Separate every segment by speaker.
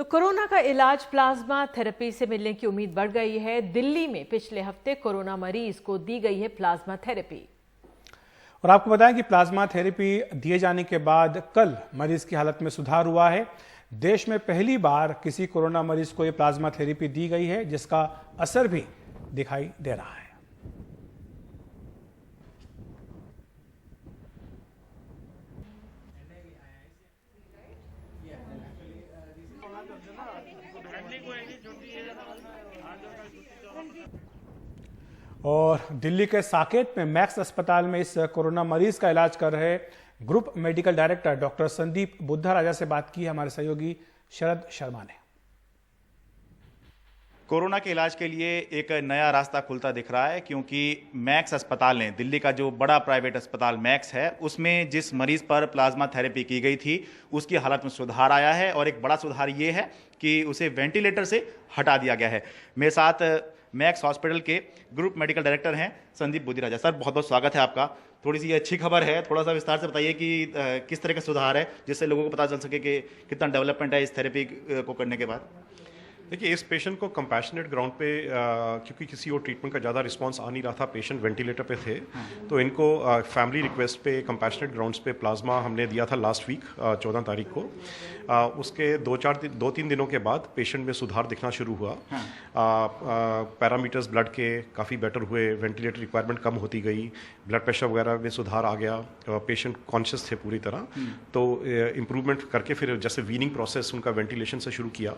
Speaker 1: तो कोरोना का इलाज प्लाज्मा थेरेपी से मिलने की उम्मीद बढ़ गई है। दिल्ली में पिछले हफ्ते कोरोना मरीज को दी गई है प्लाज्मा थेरेपी।
Speaker 2: और आपको बताएं कि प्लाज्मा थेरेपी दिए जाने के बाद कल मरीज की हालत में सुधार हुआ है। देश में पहली बार किसी कोरोना मरीज को यह प्लाज्मा थेरेपी दी गई है, जिसका असर भी दिखाई दे रहा है। और दिल्ली के साकेत में मैक्स अस्पताल में इस कोरोना मरीज का इलाज कर रहे group medical director doctor Sandeep Budhiraja से बात की हमारे सहयोगी शरद शर्मा ने।
Speaker 3: कोरोना के इलाज के लिए एक नया रास्ता खुलता दिख रहा है, क्योंकि मैक्स अस्पताल ने, दिल्ली का जो बड़ा प्राइवेट अस्पताल मैक्स है, उसमें जिस मरीज पर प्लाज्मा थेरेपी की गई थी उसकी हालत में सुधार आया है। और एक बड़ा सुधार ये है कि उसे वेंटिलेटर से हटा दिया गया है। मेरे साथ मैक्स हॉस्पिटल के ग्रुप मेडिकल डायरेक्टर हैं संदीप बुद्धाराजा। सर, बहुत बहुत स्वागत है आपका। थोड़ी सी अच्छी खबर है, थोड़ा सा विस्तार से बताइए कि किस तरह का सुधार है, जिससे लोगों को पता चल सके कि कितना डेवलपमेंट है इस थेरेपी को करने के बाद।
Speaker 4: देखिए, इस पेशेंट को कंपैशनेट ग्राउंड पे क्योंकि किसी और ट्रीटमेंट का ज़्यादा रिस्पांस आ नहीं रहा था, पेशेंट वेंटिलेटर पे थे, तो इनको फैमिली रिक्वेस्ट पे कंपैशनेट ग्राउंड्स पे प्लाज्मा हमने दिया था लास्ट वीक 14 तारीख को। उसके 2-3 दिनों के बाद पेशेंट में सुधार दिखना शुरू हुआ। पैरामीटर्स ब्लड के काफ़ी बेटर हुए, वेंटिलेटर रिक्वायरमेंट कम होती गई, ब्लड प्रेशर वगैरह में सुधार आ गया, पेशेंट कॉन्शियस थे पूरी तरह। तो इम्प्रूवमेंट करके फिर जैसे वीनिंग प्रोसेस उनका वेंटिलेशन से शुरू किया,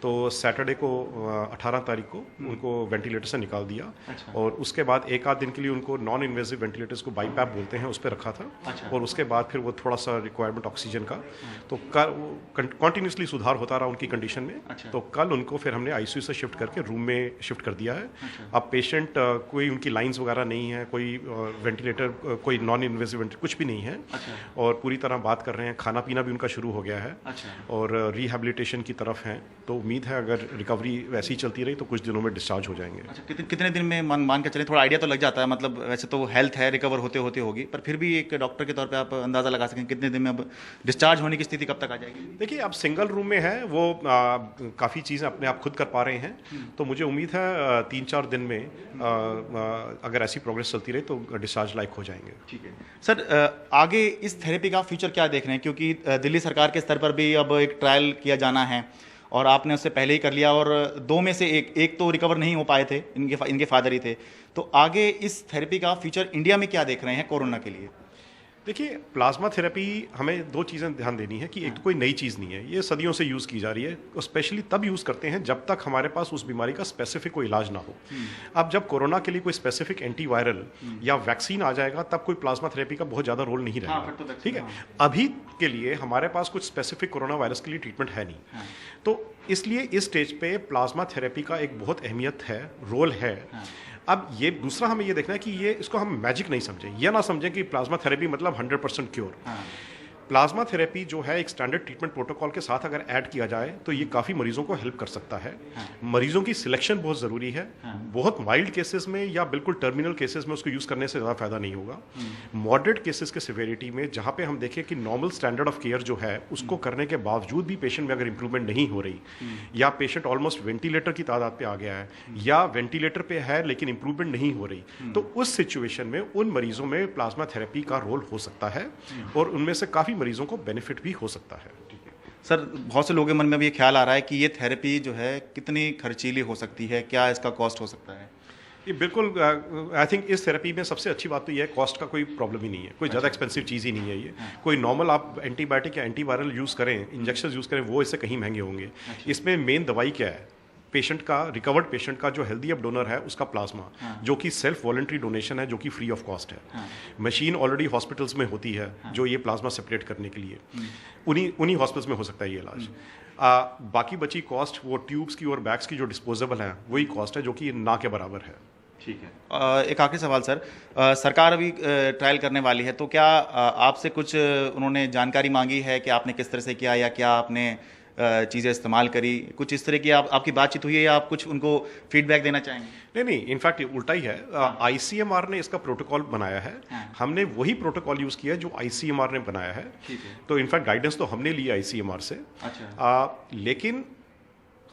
Speaker 4: तो सैटरडे को 18 तारीख को उनको वेंटिलेटर से निकाल दिया। अच्छा। और उसके बाद एक आध दिन के लिए उनको नॉन इन्वेजिव वेंटिलेटर्स को बाईपैप बोलते हैं, उस पर रखा था। अच्छा। और उसके बाद फिर वो थोड़ा सा रिक्वायरमेंट ऑक्सीजन का, तो कंटिन्यूसली सुधार होता रहा उनकी कंडीशन में। अच्छा। तो कल उनको फिर हमने आईसीयू से शिफ्ट करके रूम में शिफ्ट कर दिया है। अच्छा। अब पेशेंट कोई उनकी लाइंस वगैरह नहीं है, कोई वेंटिलेटर, कोई नॉन इन्वेजिव वेंटिलेटर कुछ भी नहीं है। अच्छा। और पूरी तरह बात कर रहे हैं, खाना पीना भी उनका शुरू हो गया है। अच्छा। और रिहेबिलिटेशन की तरफ हैं, तो उम्मीद है अगर रिकवरी वैसी चलती रही तो कुछ दिनों में डिस्चार्ज हो जाएंगे।
Speaker 3: अच्छा, कितने दिन में मान के चलें, थोड़ा आइडिया तो लग जाता है, मतलब वैसे तो हेल्थ है, रिकवर होते होते होगी, पर फिर भी एक डॉक्टर के तौर पे आप अंदाजा लगा सकें कितने दिन में अब डिस्चार्ज होने की स्थिति कब तक आ जाएगी?
Speaker 4: देखिए, अब सिंगल रूम में है वो, काफ़ी चीज़ें अपने आप खुद कर पा रहे हैं, तो मुझे उम्मीद है 3-4 दिन में अगर ऐसी प्रोग्रेस चलती रही तो डिस्चार्ज लायक हो जाएंगे। ठीक है
Speaker 3: सर, आगे इस थेरेपी का फ्यूचर क्या देख रहे हैं, क्योंकि दिल्ली सरकार के स्तर पर भी अब एक ट्रायल किया जाना है और आपने उससे पहले ही कर लिया, और 2 में से एक तो रिकवर नहीं हो पाए थे, इनके फादर ही थे। तो आगे इस थेरेपी का फ्यूचर इंडिया में क्या देख रहे हैं कोरोना के लिए?
Speaker 4: देखिए, प्लाज्मा थेरेपी हमें 2 चीज़ें ध्यान देनी है कि एक तो कोई नई चीज़ नहीं है, ये सदियों से यूज़ की जा रही है, और स्पेशली तब यूज़ करते हैं जब तक हमारे पास उस बीमारी का स्पेसिफिक कोई इलाज ना हो। अब जब कोरोना के लिए कोई स्पेसिफिक एंटीवायरल या वैक्सीन आ जाएगा, तब कोई प्लाज्मा थेरेपी का बहुत ज़्यादा रोल नहीं रहेगा। ठीक है, अभी के लिए हमारे पास कुछ स्पेसिफिक कोरोना वायरस के लिए ट्रीटमेंट है नहीं, तो इसलिए इस स्टेज पे प्लाज्मा थेरेपी का एक बहुत अहमियत है, रोल है। अब ये दूसरा हमें ये देखना है कि ये इसको हम मैजिक नहीं समझें, यह ना समझें कि प्लाज्मा थेरेपी मतलब 100% क्योर। प्लाज्मा थेरेपी जो है एक स्टैंडर्ड ट्रीटमेंट प्रोटोकॉल के साथ अगर ऐड किया जाए तो ये काफ़ी मरीजों को हेल्प कर सकता है। मरीजों की सिलेक्शन बहुत ज़रूरी है। बहुत माइल्ड केसेस में या बिल्कुल टर्मिनल केसेस में उसको यूज़ करने से ज़्यादा फायदा नहीं होगा। मॉडरेट केसेस के सिवियरिटी में जहाँ पे हम देखें कि नॉर्मल स्टैंडर्ड ऑफ केयर जो है उसको करने के बावजूद भी पेशेंट में अगर इंप्रूवमेंट नहीं हो रही, या पेशेंट ऑलमोस्ट वेंटिलेटर की तादाद पे आ गया है, या वेंटिलेटर पे है लेकिन इंप्रूवमेंट नहीं हो रही, तो उस सिचुएशन में उन मरीजों में प्लाज्मा थेरेपी का रोल हो सकता है, और उनमें से काफ़ी मरीजों को बेनिफिट भी हो सकता है।
Speaker 3: सर, बहुत से लोगों के मन में भी ये ख्याल आ रहा है कि ये थेरेपी जो है कितनी खर्चीली हो सकती है, क्या इसका कॉस्ट हो सकता है?
Speaker 4: ये बिल्कुल, आई थिंक इस थेरेपी में सबसे अच्छी बात तो ये है, कॉस्ट का कोई प्रॉब्लम ही नहीं है, कोई ज़्यादा एक्सपेंसिव चीज़ ही नहीं है ये। कोई नॉर्मल आप एंटीबायोटिक या एंटीवायरल यूज़ करें, इंजेक्शन यूज़ करें, वो इससे कहीं महंगे होंगे। इसमें मेन दवाई क्या है? पेशेंट का, रिकवर्ड पेशेंट का जो हेल्दी अब डोनर है उसका प्लाज्मा, जो कि सेल्फ वॉलंटरी डोनेशन है, जो कि फ्री ऑफ कॉस्ट है। मशीन ऑलरेडी हॉस्पिटल्स में होती है जो ये प्लाज्मा सेपरेट करने के लिए, उन्हीं हॉस्पिटल्स में हो सकता है ये इलाज। बाकी बची कॉस्ट वो ट्यूब्स की और बैग्स की जो डिस्पोजेबल है वही कॉस्ट है, जो कि ना के बराबर है।
Speaker 3: ठीक है। एक आखिरी सवाल सर, सरकार अभी ट्रायल करने वाली है, तो क्या आपसे कुछ उन्होंने जानकारी मांगी है कि आपने किस तरह से किया, या क्या आपने चीज़ें इस्तेमाल करी, कुछ इस तरह की आपकी बातचीत हुई है, या आप कुछ उनको फीडबैक देना चाहेंगे?
Speaker 4: नहीं, इनफैक्ट उल्टा ही है। आईसीएमआर ने इसका प्रोटोकॉल बनाया है। हमने वही प्रोटोकॉल यूज़ किया जो आईसीएमआर ने बनाया है। तो इनफैक्ट गाइडेंस तो हमने ली आईसीएमआर से। अच्छा। लेकिन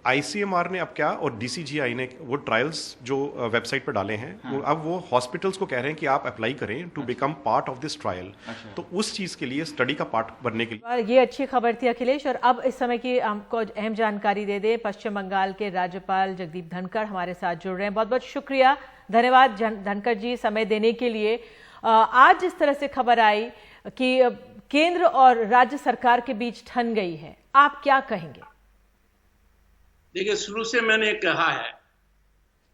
Speaker 4: आईसीएमआर ने अब क्या और डीसीजीआई ने वो ट्रायल्स जो वेबसाइट पर डाले हैं, अब वो हॉस्पिटल्स को कह रहे हैं कि आप अप्लाई करें to become part of this trial. तो उस चीज के लिए, स्टडी का पार्ट बनने के लिए।
Speaker 1: ये अच्छी खबर थी अखिलेश। और अब इस समय की हमको अहम जानकारी दे दे पश्चिम बंगाल के राज्यपाल जगदीप धनखड़ हमारे साथ जुड़ रहे हैं। बहुत बहुत शुक्रिया, धन्यवाद धनखड़ जी समय देने के लिए। आज जिस तरह से खबर आई कि केंद्र और राज्य सरकार के बीच ठन गई है, आप क्या कहेंगे?
Speaker 5: देखिए, शुरू से मैंने कहा है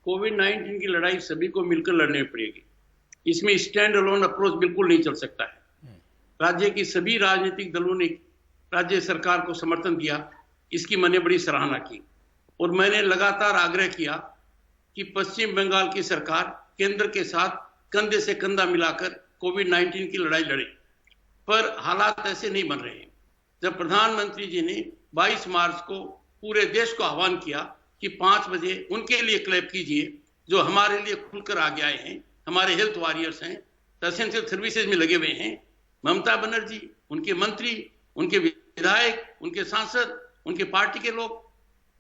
Speaker 5: कोविड-19 की लड़ाई सभी को मिलकर लड़नी पड़ेगी। इसमें स्टैंड अलोन अप्रोच बिल्कुल नहीं चल सकता है। राज्य की सभी राजनीतिक दलों ने राज्य सरकार को समर्थन दिया, इसकी मैंने बड़ी सराहना की और मैंने लगातार आग्रह किया कि पश्चिम बंगाल की सरकार केंद्र के साथ कंधे से कंधा मिलाकर कोविड-19 की लड़ाई लड़े, पर हालात ऐसे नहीं बन रहे हैं। जब प्रधानमंत्री जी ने 22 मार्च को पूरे देश को आह्वान किया कि 5 बजे उनके लिए क्लैप कीजिए जो हमारे लिए खुलकर आगे आए हैं, हमारे हेल्थ वॉरियर्स हैं, एसेंशियल सर्विसेज में लगे हुए हैं। ममता बनर्जी, उनके मंत्री, उनके विधायक, उनके सांसद, उनके पार्टी के लोग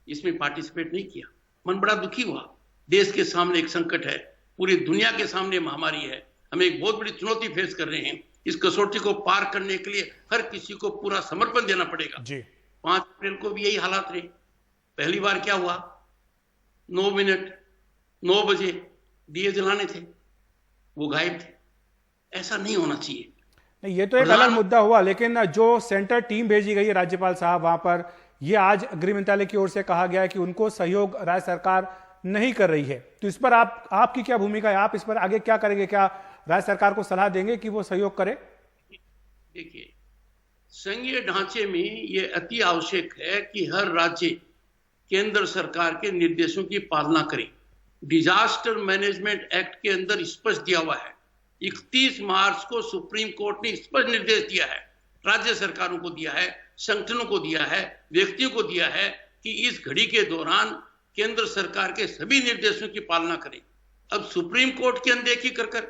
Speaker 5: इसमें पार्टिसिपेट नहीं किया। मन बड़ा दुखी हुआ। देश के सामने एक संकट है, पूरी दुनिया के सामने महामारी है, हम एक बहुत बड़ी चुनौती फेस कर रहे हैं। इस कसौटी को पार करने के लिए हर किसी को पूरा समर्पण देना पड़ेगा जी। 5 अप्रैल को भी यही हालात रहे। पहली बार क्या हुआ, 9 मिनट 9 बजे दिए जलाने थे, वो गायब थे। ऐसा नहीं होना चाहिए।
Speaker 2: नहीं, ये तो एक अलग मुद्दा हुआ, लेकिन जो सेंटर टीम भेजी गई है राज्यपाल साहब वहां पर, ये आज गृह मंत्रालय की ओर से कहा गया है कि उनको सहयोग राज्य सरकार नहीं कर रही है। तो इस पर आपकी क्या भूमिका है? आप इस पर आगे क्या करेंगे? क्या राज्य सरकार को सलाह देंगे कि वो सहयोग करे?
Speaker 5: देखिए, संघीय ढांचे में ये अति आवश्यक है कि हर राज्य केंद्र सरकार के निर्देशों की पालना करे। डिजास्टर मैनेजमेंट एक्ट के अंदर स्पष्ट दिया हुआ है। 31 मार्च को सुप्रीम कोर्ट ने स्पष्ट निर्देश दिया है, राज्य सरकारों को दिया है, संगठनों को दिया है, व्यक्तियों को दिया है कि इस घड़ी के दौरान केंद्र सरकार के सभी निर्देशों की पालना करें। अब सुप्रीम कोर्ट की अनदेखी कर कर,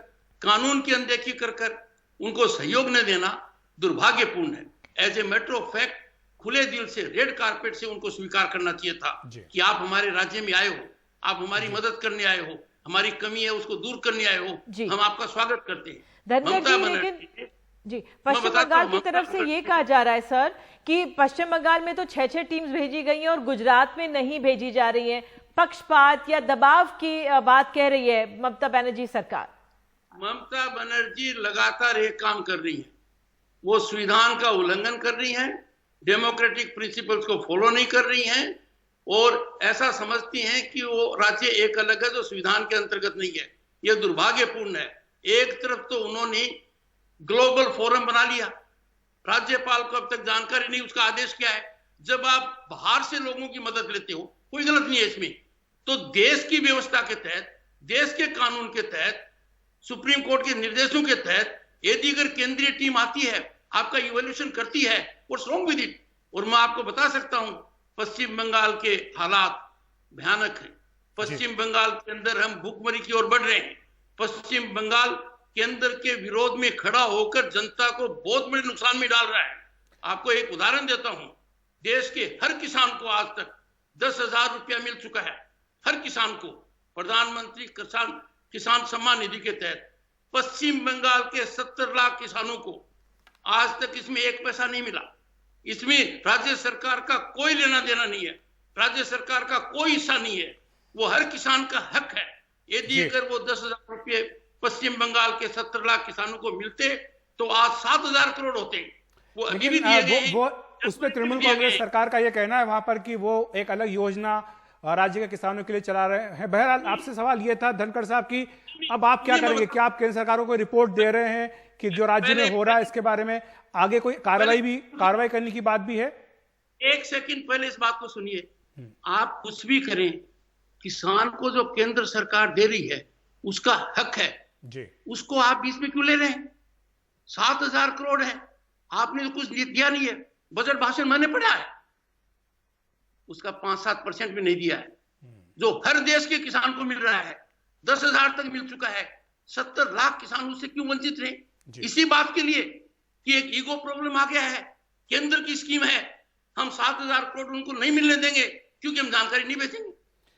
Speaker 5: कानून की अनदेखी कर कर उनको सहयोग न देना दुर्भाग्यपूर्ण है। As a matter of fact खुले दिल से, रेड कारपेट से उनको स्वीकार करना चाहिए था कि आप हमारे राज्य में आए हो, आप हमारी मदद करने आए हो, हमारी कमी है उसको दूर करने आए हो, हम आपका स्वागत करते हैं।
Speaker 1: लेकिन जी, पश्चिम बंगाल की तरफ से ये कहा जा रहा है सर कि पश्चिम बंगाल में तो 6 टीम्स भेजी गई हैं और गुजरात में नहीं भेजी जा रही है। पक्षपात या दबाव की बात कह रही है ममता बनर्जी सरकार।
Speaker 5: ममता बनर्जी लगातार एक काम कर रही है, वो संविधान का उल्लंघन कर रही हैं, डेमोक्रेटिक प्रिंसिपल्स को फॉलो नहीं कर रही हैं और ऐसा समझती हैं कि वो राज्य एक अलग है जो संविधान के अंतर्गत नहीं है। ये दुर्भाग्यपूर्ण है। एक तरफ तो उन्होंने ग्लोबल फोरम बना लिया, राज्यपाल को अब तक जानकारी नहीं उसका आदेश क्या है। जब आप बाहर से लोगों की मदद लेते हो, कोई गलत नहीं है इसमें, तो देश की व्यवस्था के तहत, देश के कानून के तहत, सुप्रीम कोर्ट के निर्देशों के तहत यदि अगर केंद्रीय टीम आती है, आपका इवैल्यूएशन करती है, व्हाट्स रॉन्ग विद इट? और मैं आपको बता सकता हूं पश्चिम बंगाल के हालात भयानक हैं। पश्चिम बंगाल के अंदर हम भूखमरी की ओर बढ़ रहे हैं। पश्चिम बंगाल केंद्र के विरोध में खड़ा होकर जनता को बहुत बड़े नुकसान में डाल रहा है। आपको एक उदाहरण देता हूं, देश के हर किसान को आज तक 10,000 रुपया मिल चुका है, हर किसान को, प्रधानमंत्री किसान सम्मान निधि के तहत। पश्चिम बंगाल के 70 लाख किसानों को आज तक इसमें 1 पैसा नहीं मिला। इसमें राज्य सरकार का कोई लेना देना नहीं है, राज्य सरकार का कोई हिस्सा नहीं है, वो हर किसान का हक है। यदि अगर वो 10,000 रुपये पश्चिम बंगाल के 70 लाख किसानों को मिलते तो आज 7,000 करोड़ होते। वो अभी भी दिए गए।
Speaker 2: वो उसमें तृणमूल कांग्रेस सरकार का ये कहना है वहां पर कि वो एक अलग योजना राज्य के किसानों के लिए चला रहे हैं। बहरहाल आपसे सवाल ये था धनखड़ साहब की, अब आप क्या करेंगे? क्या आप केंद्र सरकारों को रिपोर्ट दे रहे हैं कि जो राज्य में हो रहा है इसके बारे में आगे कोई कार्रवाई करने की बात भी है?
Speaker 5: एक सेकंड पहले इस बात को सुनिए। आप कुछ भी करें, किसान को जो केंद्र सरकार दे रही है उसका हक है जी, उसको आप बीच में क्यों ले रहे हैं? 7,000 करोड़ है, आपने तो कुछ दिया नहीं है। बजट भाषण मैंने पढ़ा है, उसका 5-7% भी नहीं दिया है, जो हर देश के किसान को मिल रहा है। 10,000 तक मिल चुका है, 70 लाख किसान उससे क्यों वंचित रहे? इसी बात के लिए कि एक ईगो प्रॉब्लम आ गया है। केंद्र की स्कीम है, हम 7,000 करोड़ उनको नहीं मिलने देंगे, क्योंकि हम जानकारी नहीं भेजेंगे।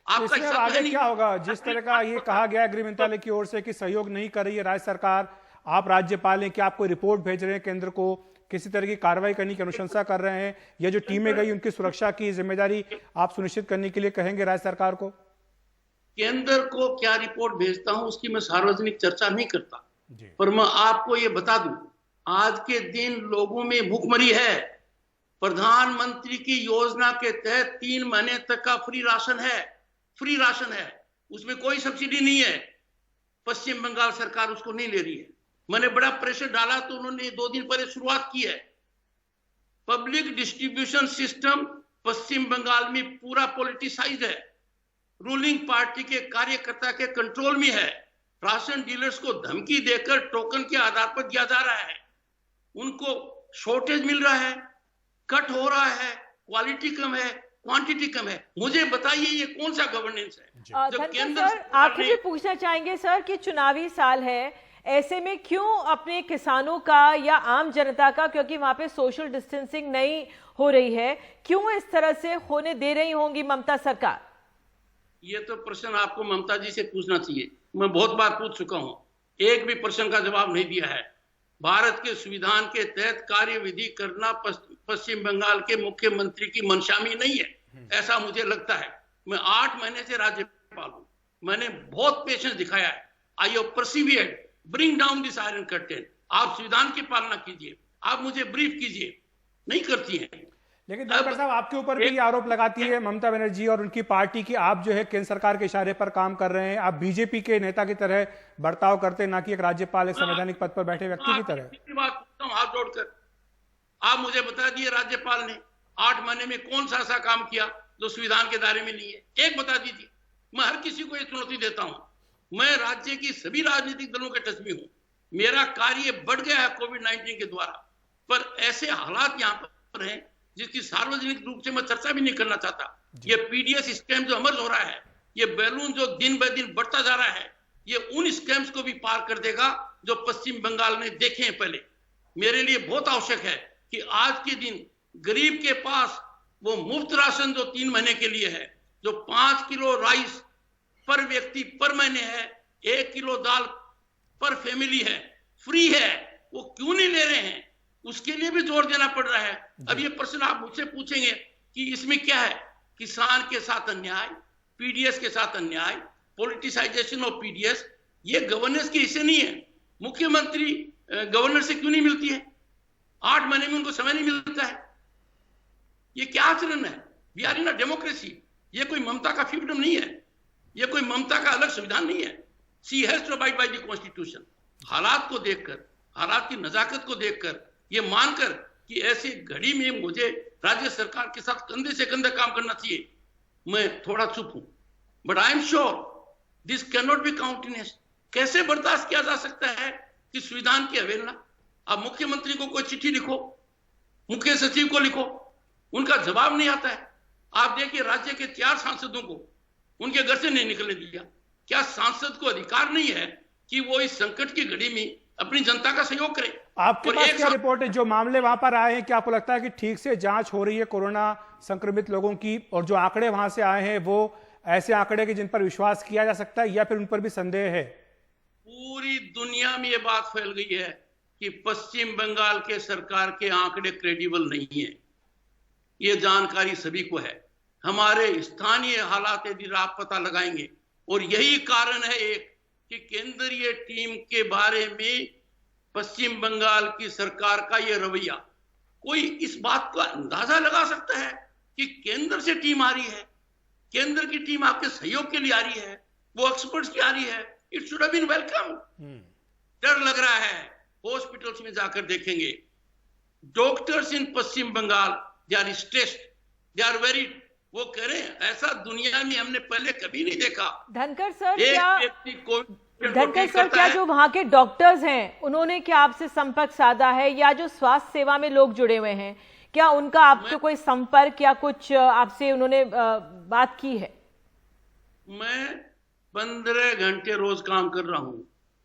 Speaker 5: आपका
Speaker 2: इसमें
Speaker 5: हिसाब
Speaker 2: आगे
Speaker 5: नहीं।
Speaker 2: क्या होगा? जिस तरह का ये कहा गया है गृह मंत्रालय की ओर से कि सहयोग नहीं कर रही है राज्य सरकार, आप राज्यपाल हैं, क्या आप कोई रिपोर्ट भेज रहे हैं केंद्र को, किसी तरह की कार्रवाई करने की अनुशंसा कर रहे हैं, या जो टीमें गई उनकी सुरक्षा की जिम्मेदारी आप सुनिश्चित करने के लिए कहेंगे राज्य सरकार को?
Speaker 5: केंद्र को क्या रिपोर्ट भेजता हूं उसकी मैं सार्वजनिक चर्चा नहीं करता, पर मैं आपको ये बता दूं, आज के दिन लोगों में भूखमरी है। प्रधानमंत्री की योजना के तहत 3 महीने तक का फ्री राशन है, उसमें कोई सब्सिडी नहीं है। पश्चिम बंगाल सरकार उसको नहीं ले रही है। मैंने बड़ा प्रेशर डाला तो उन्होंने 2 दिन पहले शुरुआत की है। पब्लिक डिस्ट्रीब्यूशन सिस्टम पश्चिम बंगाल में पूरा पॉलिटिसाइज्ड है, रूलिंग पार्टी के कार्यकर्ता के कंट्रोल में है। राशन डीलर्स को धमकी देकर टोकन के आधार पर दिया जा रहा है, उनको शॉर्टेज मिल रहा है, कट हो रहा है, क्वालिटी कम है, क्वांटिटी कम है। मुझे बताइए ये कौन सा गवर्नेंस है?
Speaker 1: धनकर सर, आखिर में पूछना चाहेंगे सर कि चुनावी साल है, ऐसे में क्यों अपने किसानों का या आम जनता का, क्योंकि वहां पे सोशल डिस्टेंसिंग नहीं हो रही है, क्यों इस तरह से होने दे रही होंगी ममता सरकार?
Speaker 5: ये तो प्रश्न आपको ममता जी से पूछना चाहिए। मैं बहुत बार पूछ चुका हूं, एक भी प्रश्न का जवाब नहीं दिया है। भारत के संविधान के तहत कार्यविधि करना पश्चिम बंगाल के मुख्यमंत्री की मंशा में नहीं है, ऐसा मुझे लगता है। मैं 8 महीने से राज्यपाल हूं, मैंने बहुत पेशेंस दिखाया है। I have persevered, bring down this iron curtain. आप संविधान की पालना कीजिए, आप मुझे ब्रीफ कीजिए, नहीं करती हैं।
Speaker 2: लेकिन धनखड़ साहब, आपके ऊपर भी आरोप लगाती है ममता बनर्जी और उनकी पार्टी की, आप जो है केंद्र सरकार के इशारे पर काम कर रहे हैं, आप बीजेपी के नेता की तरह बर्ताव करते हैं, ना कि एक राज्यपाल, एक संवैधानिक पद पर बैठे व्यक्ति की तरह।
Speaker 5: बात पूछता हूं हाथ जोड़कर, आप मुझे बता दिए राज्यपाल ने 8 महीने में कौन सा ऐसा काम किया जो संविधान के दायरे में नहीं है? एक बता दीजिए। मैं हर किसी को ये चुनौती देता हूं। मैं राज्य की सभी राजनीतिक दलों के टच में हूं। मेरा कार्य बढ़ गया है कोविड-19 के द्वारा, पर ऐसे हालात यहाँ पर हैं जिसकी सार्वजनिक रूप से मैं चर्चा भी नहीं करना चाहता। ये पीडीएस स्कैम जो अमर हो रहा है, ये बैलून जो दिन ब दिन बढ़ता जा रहा है, ये उन स्कैम्स को भी पार कर देगा जो पश्चिम बंगाल ने देखे हैं पहले। मेरे लिए बहुत आवश्यक है कि आज के दिन गरीब के पास वो मुफ्त राशन जो 3 महीने के लिए है, जो 5 किलो राइस पर व्यक्ति पर महीने है, 1 किलो दाल पर फैमिली है, फ्री है, वो क्यों नहीं ले रहे हैं? उसके लिए भी जोर देना पड़ रहा है। अब ये प्रश्न आप मुझसे पूछेंगे कि इसमें क्या है? किसान के साथ अन्याय, पीडीएस के साथ अन्याय, पॉलिटिसाइजेशन ऑफ पीडीएस, ये गवर्नेंस के हिस्से नहीं है। मुख्यमंत्री गवर्नर से क्यों नहीं मिलती है? 8 महीने में उनको समय नहीं मिलता है। ये क्या आचरण है? We are in a democracy. ये कोई ममता का फ्रीडम नहीं है, ये कोई ममता का अलग संविधान नहीं है। She has to abide by the constitution. हालात को देखकर, हालात की नजाकत को देखकर, ये मानकर कि ऐसी घड़ी में मुझे राज्य सरकार के साथ कंधे से कंधा काम करना चाहिए, मैं थोड़ा चुप हूं। But I am sure this can not be countenance. कैसे बर्दाश्त किया जा सकता है कि संविधान की अवहेलना? अब मुख्यमंत्री को कोई चिट्ठी लिखो, मुख्य सचिव को लिखो, उनका जवाब नहीं आता है। आप देखिए राज्य के 4 सांसदों को उनके घर से नहीं निकलने दिया। क्या सांसद को अधिकार नहीं है कि वो इस संकट की घड़ी में अपनी जनता का सहयोग करे?
Speaker 2: आपके पास क्या रिपोर्ट है? जो मामले वहां पर आए हैं, क्या आपको लगता है कि ठीक से जांच हो रही है कोरोना संक्रमित लोगों की, और जो आंकड़े वहां से आए हैं वो ऐसे आंकड़े के जिन पर विश्वास किया जा सकता है, या फिर उन पर भी संदेह है?
Speaker 5: पूरी दुनिया में ये बात फैल गई है कि पश्चिम बंगाल के सरकार के आंकड़े क्रेडिबल नहीं है। ये जानकारी सभी को है। हमारे स्थानीय हालात यदि आप पता लगाएंगे, और यही कारण है एक कि केंद्रीय टीम के बारे में पश्चिम बंगाल की सरकार का यह रवैया, कोई इस बात का अंदाजा लगा सकता है कि केंद्र से टीम आ रही है, केंद्र की टीम आपके सहयोग के लिए आ रही है, वो एक्सपर्ट्स की आ रही है, it should have been welcome. डर लग रहा है। हॉस्पिटल्स में जाकर देखेंगे, doctors in Paschim Bengal they are stressed, they are very, वो कह रहे हैं ऐसा दुनिया में हमने पहले कभी नहीं देखा।
Speaker 1: धनखड़ सर,
Speaker 5: क्या
Speaker 1: क्या जो वहां के डॉक्टर्स हैं उन्होंने क्या आपसे संपर्क साधा है, या जो स्वास्थ्य सेवा में लोग जुड़े हुए हैं, क्या उनका आपसे कोई संपर्क या कुछ आपसे उन्होंने बात की है?
Speaker 5: मैं 15 घंटे रोज काम कर रहा हूं।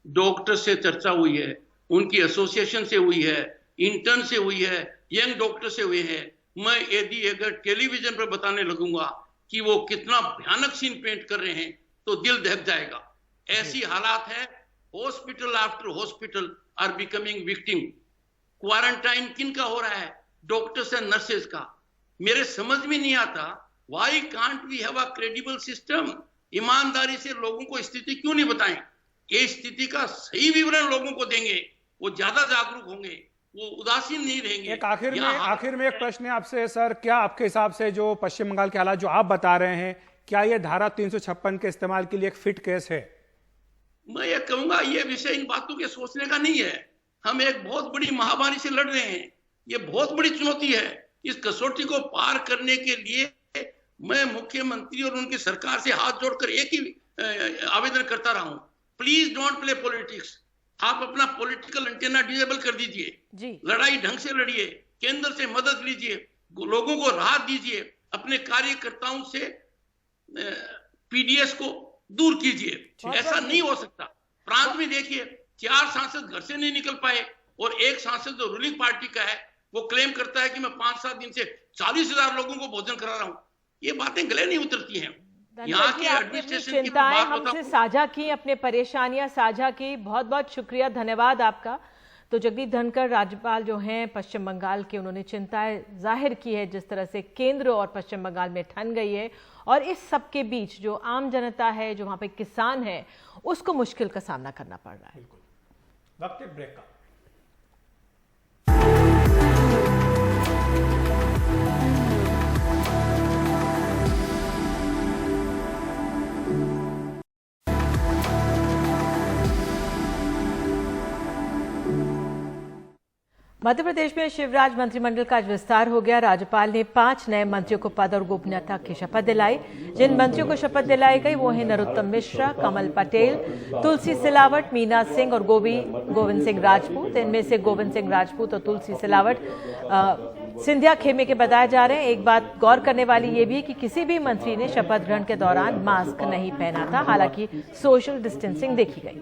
Speaker 5: डॉक्टर से चर्चा हुई है, उनकी एसोसिएशन से हुई है, इंटर्न से हुई है, यंग डॉक्टर से हुए हैं। मैं यदि अगर टेलीविजन पर बताने लगूंगा कि वो कितना भयानक सीन पेंट कर रहे हैं तो दिल दहक जाएगा। ऐसी हालात है, hospital after hospital are becoming victim. Quarantine किन का हो रहा है? डॉक्टर्स एंड नर्सेज का। मेरे समझ में नहीं आता, why can't we have a credible system? ईमानदारी से लोगों को स्थिति क्यों नहीं बताएं? ये स्थिति का सही विवरण लोगों को देंगे, वो ज्यादा जागरूक होंगे, वो उदासीन नहीं रहेंगे।
Speaker 2: एक आखिर में एक प्रश्न है आपसे सर, क्या आपके हिसाब से जो पश्चिम बंगाल के हालात जो आप बता रहे हैं, क्या ये धारा 356 के इस्तेमाल के लिए एक फिट केस है?
Speaker 5: मैं ये कहूंगा, ये विषय इन बातों के सोचने का नहीं है। हम एक बहुत बड़ी महामारी से लड़ रहे हैं, ये बहुत बड़ी चुनौती है। इस कसौटी को पार करने के लिए मैं मुख्यमंत्री और उनकी सरकार से हाथ जोड़कर एक ही आवेदन करता रहा हूं, प्लीज डोंट प्ले पॉलिटिक्स। आप अपना पॉलिटिकल एंटेना डिसेबल कर दीजिए, लड़ाई ढंग से लड़िए, केंद्र से मदद लीजिए, लोगों को राहत दीजिए, अपने कार्यकर्ताओं से पीडीएस को दूर कीजिए। ऐसा नहीं हो सकता। प्रांत में देखिए, 4 सांसद घर से नहीं निकल पाए और एक सांसद जो रूलिंग पार्टी का है वो क्लेम करता है कि मैं 5-7 दिन से 40,000 लोगों को भोजन करा रहा हूं। ये बातें गले नहीं उतरती हैं। यहाँ की एडमिनिस्ट्रेशन की
Speaker 1: चिंताएं हमसे साझा की, अपने परेशानियां साझा की, बहुत बहुत शुक्रिया, धन्यवाद आपका। तो जगदीप धनखड़ राज्यपाल जो हैं पश्चिम बंगाल के, उन्होंने चिंताएं जाहिर की है जिस तरह से केंद्र और पश्चिम बंगाल में ठन गई है, और इस सब के बीच जो आम जनता है, जो वहां पे किसान है, उसको मुश्किल का सामना करना पड़ रहा है।
Speaker 2: वक्त ब्रेक का।
Speaker 1: मध्य प्रदेश में शिवराज मंत्रिमंडल का आज विस्तार हो गया। राज्यपाल ने 5 नए मंत्रियों को पद और गोपनीयता की शपथ दिलाई। जिन मंत्रियों को शपथ दिलाई गई वो हैं नरोत्तम मिश्रा, कमल पटेल, तुलसी सिलावट, मीना सिंह और गोविंद सिंह राजपूत। इनमें से गोविंद सिंह राजपूत और तुलसी सिलावट सिंधिया खेमे के बताए जा रहे हैं। एक बात गौर करने वाली ये भी है कि किसी भी मंत्री ने शपथ ग्रहण के दौरान मास्क नहीं पहना था, हालांकि सोशल डिस्टेंसिंग देखी गई।